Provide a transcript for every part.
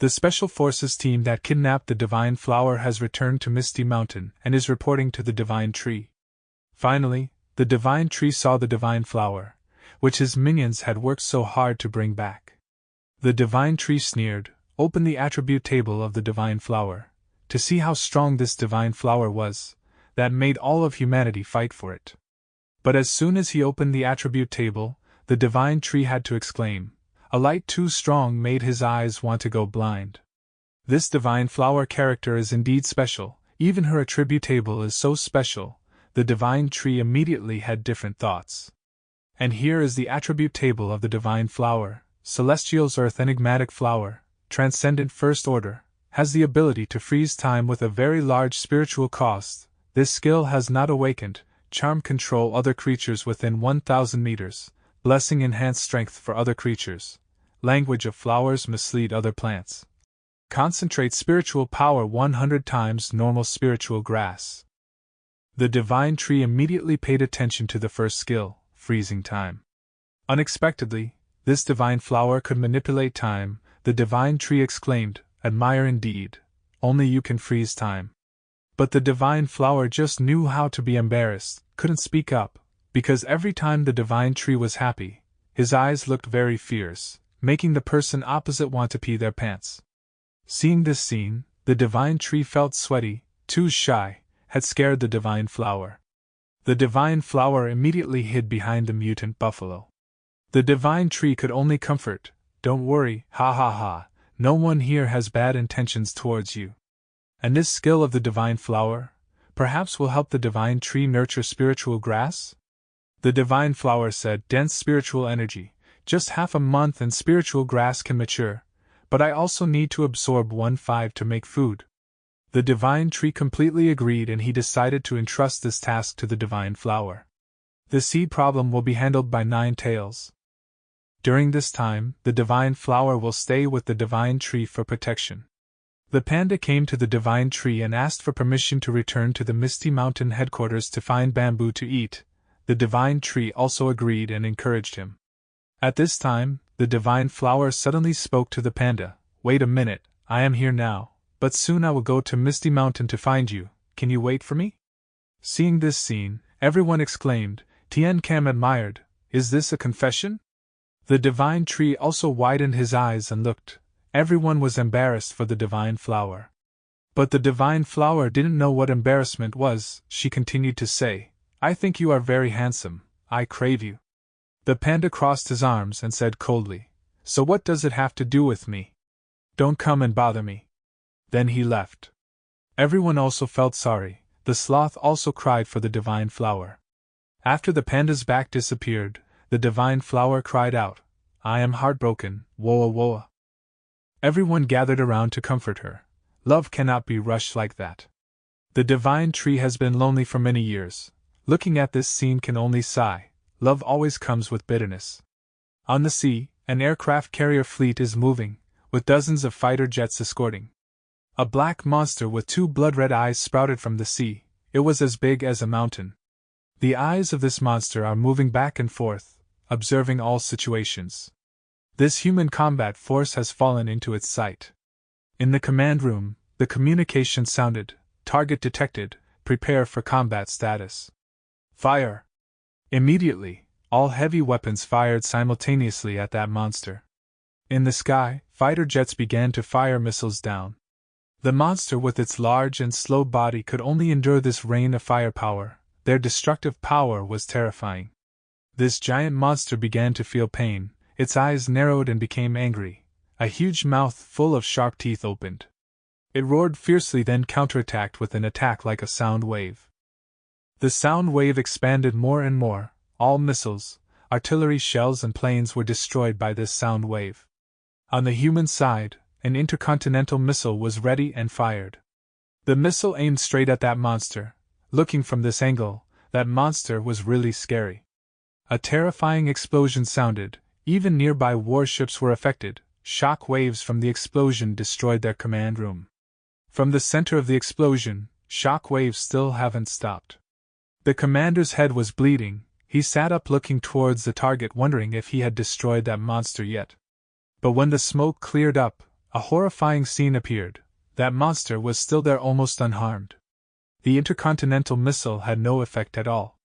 The Special Forces team that kidnapped the Divine Flower has returned to Misty Mountain and is reporting to the Divine Tree. Finally, the Divine Tree saw the Divine Flower, which his minions had worked so hard to bring back. The Divine Tree sneered, opened the attribute table of the Divine Flower, to see how strong this Divine Flower was, that made all of humanity fight for it. But as soon as he opened the attribute table, the Divine Tree had to exclaim, "A light too strong made his eyes want to go blind." This Divine Flower character is indeed special, even her attribute table is so special, the Divine Tree immediately had different thoughts. And here is the attribute table of the Divine Flower. Celestial's Earth Enigmatic Flower, Transcendent First Order, has the ability to freeze time with a very large spiritual cost. This skill has not awakened, charm control other creatures within 1000 meters, blessing enhanced strength for other creatures, language of flowers mislead other plants. Concentrate spiritual power 100 times normal spiritual grass. The Divine Tree immediately paid attention to the first skill, freezing time. Unexpectedly, this Divine Flower could manipulate time. The Divine Tree exclaimed, "Admire indeed, only you can freeze time." But the Divine Flower just knew how to be embarrassed, couldn't speak up, because every time the Divine Tree was happy, his eyes looked very fierce, making the person opposite want to pee their pants. Seeing this scene, the Divine Tree felt sweaty, too shy, had scared the Divine Flower. The Divine Flower immediately hid behind the mutant buffalo. The Divine Tree could only comfort, "Don't worry, ha ha ha, no one here has bad intentions towards you." And this skill of the Divine Flower, perhaps will help the Divine Tree nurture spiritual grass? The Divine Flower said, "Dense spiritual energy, just half a month and spiritual grass can mature, but I also need to absorb 1/5 to make food." The Divine Tree completely agreed and he decided to entrust this task to the Divine Flower. The seed problem will be handled by Nine Tails. During this time, the Divine Flower will stay with the Divine Tree for protection. The panda came to the Divine Tree and asked for permission to return to the Misty Mountain headquarters to find bamboo to eat. The Divine Tree also agreed and encouraged him. At this time, the Divine Flower suddenly spoke to the panda, "Wait a minute, I am here now, but soon I will go to Misty Mountain to find you, can you wait for me?" Seeing this scene, everyone exclaimed, Tien Kam admired, "Is this a confession?" The Divine Tree also widened his eyes and looked. Everyone was embarrassed for the Divine Flower. But the Divine Flower didn't know what embarrassment was. She continued to say, "I think you are very handsome, I crave you." The panda crossed his arms and said coldly, "So what does it have to do with me? Don't come and bother me." Then he left. Everyone also felt sorry. The sloth also cried for the Divine Flower. After the panda's back disappeared, the Divine Flower cried out, "I am heartbroken, woa woa." Everyone gathered around to comfort her. Love cannot be rushed like that. The Divine Tree has been lonely for many years. Looking at this scene can only sigh. Love always comes with bitterness. On the sea, an aircraft carrier fleet is moving, with dozens of fighter jets escorting. A black monster with 2 blood-red eyes sprouted from the sea. It was as big as a mountain. The eyes of this monster are moving back and forth, observing all situations. This human combat force has fallen into its sight. In the command room, the communication sounded, "Target detected, prepare for combat status." Fire! Immediately, all heavy weapons fired simultaneously at that monster. In the sky, fighter jets began to fire missiles down. The monster with its large and slow body could only endure this rain of firepower. Their destructive power was terrifying. This giant monster began to feel pain, its eyes narrowed and became angry. A huge mouth full of sharp teeth opened. It roared fiercely, then counterattacked with an attack like a sound wave. The sound wave expanded more and more. All missiles, artillery shells and planes were destroyed by this sound wave. On the human side, an intercontinental missile was ready and fired. The missile aimed straight at that monster. Looking from this angle, that monster was really scary. A terrifying explosion sounded. Even nearby warships were affected. Shock waves from the explosion destroyed their command room. From the center of the explosion, shock waves still haven't stopped. The commander's head was bleeding. He sat up looking towards the target, wondering if he had destroyed that monster yet. But when the smoke cleared up, a horrifying scene appeared. That monster was still there, almost unharmed. The intercontinental missile had no effect at all.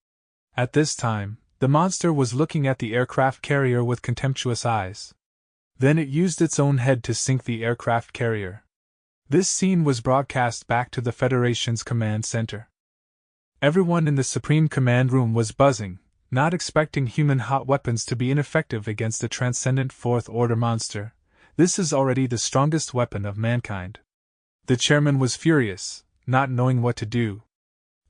At this time, the monster was looking at the aircraft carrier with contemptuous eyes. Then it used its own head to sink the aircraft carrier. This scene was broadcast back to the Federation's command center. Everyone in the Supreme Command Room was buzzing, not expecting human hot weapons to be ineffective against the transcendent Fourth Order monster. This is already the strongest weapon of mankind. The chairman was furious, not knowing what to do.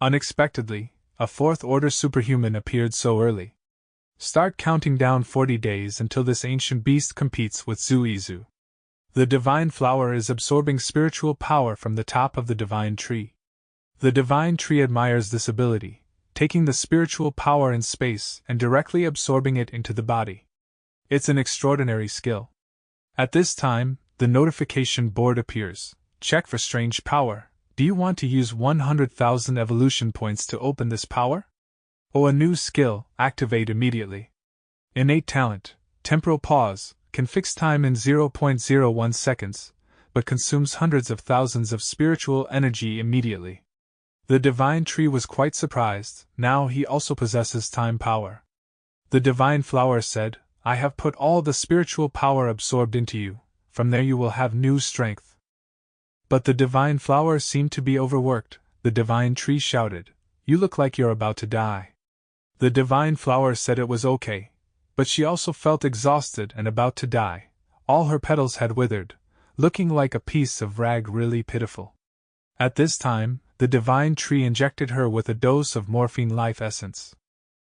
Unexpectedly, a Fourth Order superhuman appeared so early. Start counting down 40 days until this ancient beast competes with Zuizu. The Divine Flower is absorbing spiritual power from the top of the Divine Tree. The Divine Tree admires this ability, taking the spiritual power in space and directly absorbing it into the body. It's an extraordinary skill. At this time, the notification board appears. Check for strange power. Do you want to use 100,000 evolution points to open this power? Oh, a new skill, activate immediately. Innate talent, temporal pause, can fix time in 0.01 seconds, but consumes hundreds of thousands of spiritual energy immediately. The Divine Tree was quite surprised. Now he also possesses time power. The Divine Flower said, I have put all the spiritual power absorbed into you. From there you will have new strength. But the Divine Flower seemed to be overworked. The Divine Tree shouted, You look like you're about to die. The Divine Flower said it was okay, but she also felt exhausted and about to die. All her petals had withered, looking like a piece of rag, really pitiful. At this time, the Divine Tree injected her with a dose of morphine life essence.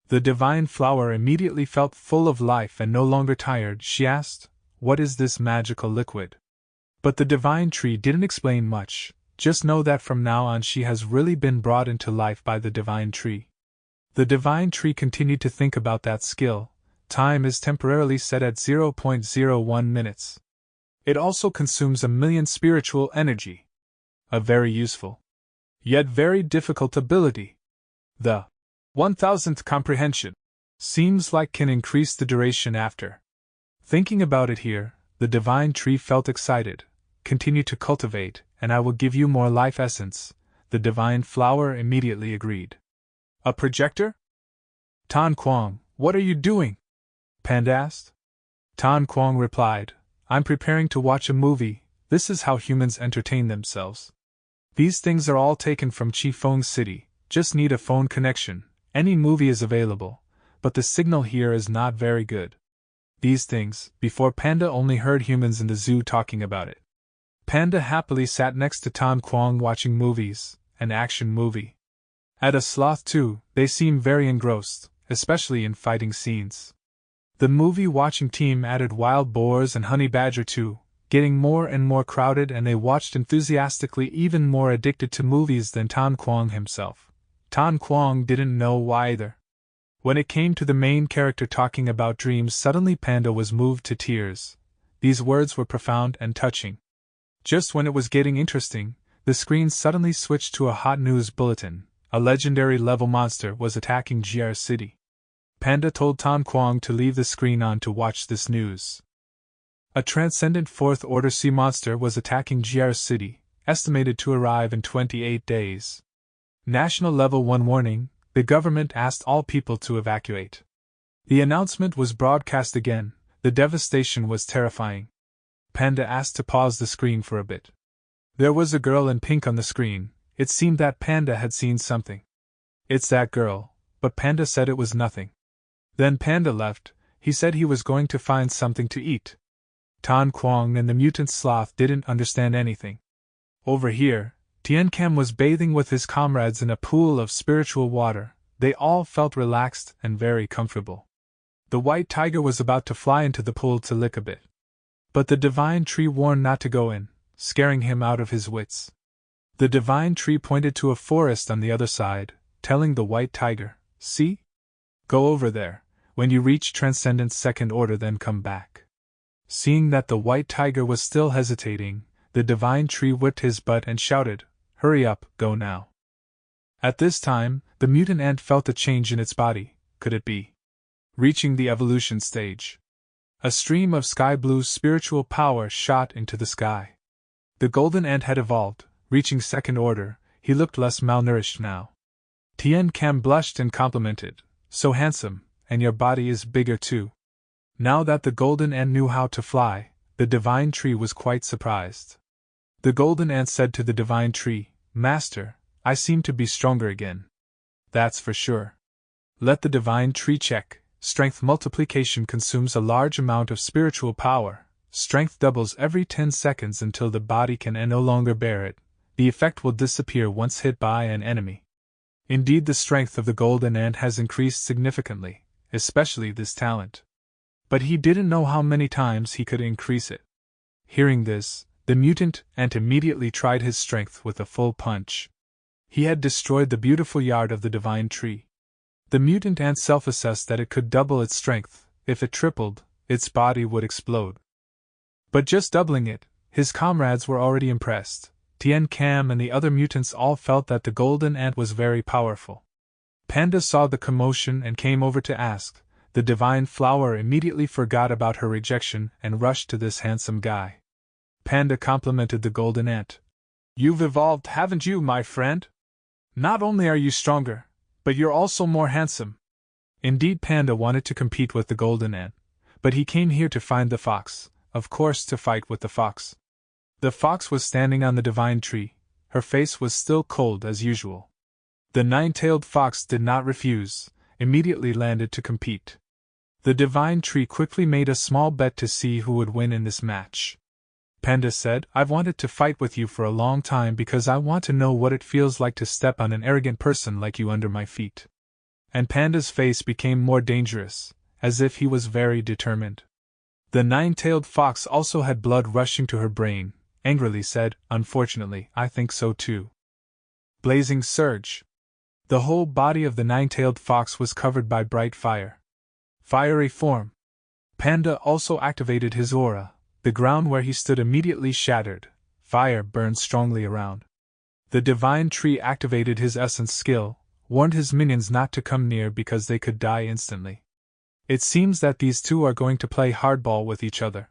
The Divine Flower immediately felt full of life and no longer tired. She asked, What is this magical liquid? But the Divine Tree didn't explain much, just know that from now on she has really been brought into life by the Divine Tree. The Divine Tree continued to think about that skill. Time is temporarily set at 0.01 minutes. It also consumes 1,000,000 spiritual energy. A very useful, yet very difficult ability. The 1000th comprehension seems like can increase the duration after. Thinking about it here, the Divine Tree felt excited. Continue to cultivate, and I will give you more life essence. The Divine Flower immediately agreed. A projector? Tan Kwang, what are you doing? Panda asked. Tan Kwang replied, I'm preparing to watch a movie. This is how humans entertain themselves. These things are all taken from Qifeng City, just need a phone connection. Any movie is available, but the signal here is not very good. These things, before Panda only heard humans in the zoo talking about it. Panda happily sat next to Tan Kwang watching movies, an action movie. At a sloth too, they seem very engrossed, especially in fighting scenes. The movie-watching team added wild boars and honey badger too, getting more and more crowded, and they watched enthusiastically, even more addicted to movies than Tan Kwang himself. Tan Kwang didn't know why either. When it came to the main character talking about dreams, suddenly Panda was moved to tears. These words were profound and touching. Just when it was getting interesting, the screen suddenly switched to a hot news bulletin. A legendary level monster was attacking GR City. Panda told Tan Kwang to leave the screen on to watch this news. A transcendent Fourth Order sea monster was attacking GR City, estimated to arrive in 28 days. National Level 1 warning, the government asked all people to evacuate. The announcement was broadcast again. The devastation was terrifying. Panda asked to pause the screen for a bit. There was a girl in pink on the screen. It seemed that Panda had seen something. It's that girl, but Panda said it was nothing. Then Panda left. He said he was going to find something to eat. Tan Kwang and the mutant sloth didn't understand anything. Over here, Tien Kam was bathing with his comrades in a pool of spiritual water. They all felt relaxed and very comfortable. The white tiger was about to fly into the pool to lick a bit. But the Divine Tree warned not to go in, scaring him out of his wits. The Divine Tree pointed to a forest on the other side, telling the white tiger, See? Go over there. When you reach Transcendent Second Order, then come back. Seeing that the white tiger was still hesitating, the Divine Tree whipped his butt and shouted, Hurry up, go now. At this time, the mutant ant felt a change in its body. Could it be reaching the evolution stage? A stream of sky blue spiritual power shot into the sky. The golden ant had evolved, reaching second order. He looked less malnourished now. Tien Kam blushed and complimented. So handsome, and your body is bigger too. Now that the golden ant knew how to fly, the divine tree was quite surprised. The golden ant said to the divine tree, Master, I seem to be stronger again. That's for sure. Let the divine tree check. Strength multiplication consumes a large amount of spiritual power. Strength doubles every 10 seconds until the body can no longer bear it. The effect will disappear once hit by an enemy. Indeed, the strength of the golden ant has increased significantly, especially this talent. But he didn't know how many times he could increase it. Hearing this, the mutant ant immediately tried his strength with a full punch. He had destroyed the beautiful yard of the divine tree. The mutant ant self-assessed that it could double its strength. If it tripled, its body would explode. But just doubling it, his comrades were already impressed. Tien Kam and the other mutants all felt that the golden ant was very powerful. Panda saw the commotion and came over to ask. The divine flower immediately forgot about her rejection and rushed to this handsome guy. Panda complimented the golden ant. You've evolved, haven't you, my friend? Not only are you stronger, but you're also more handsome. Indeed, Panda wanted to compete with the golden ant, but he came here to find the fox, of course to fight with the fox. The fox was standing on the divine tree. Her face was still cold as usual. The nine-tailed fox did not refuse, immediately landed to compete. The divine tree quickly made a small bet to see who would win in this match. Panda said, I've wanted to fight with you for a long time because I want to know what it feels like to step on an arrogant person like you under my feet. And Panda's face became more dangerous, as if he was very determined. The nine-tailed fox also had blood rushing to her brain, angrily said, Unfortunately, I think so too. Blazing surge. The whole body of the nine-tailed fox was covered by bright fire. Fiery form. Panda also activated his aura. The ground where he stood immediately shattered. Fire burned strongly around. The divine tree activated his essence skill, warned his minions not to come near because they could die instantly. It seems that these two are going to play hardball with each other.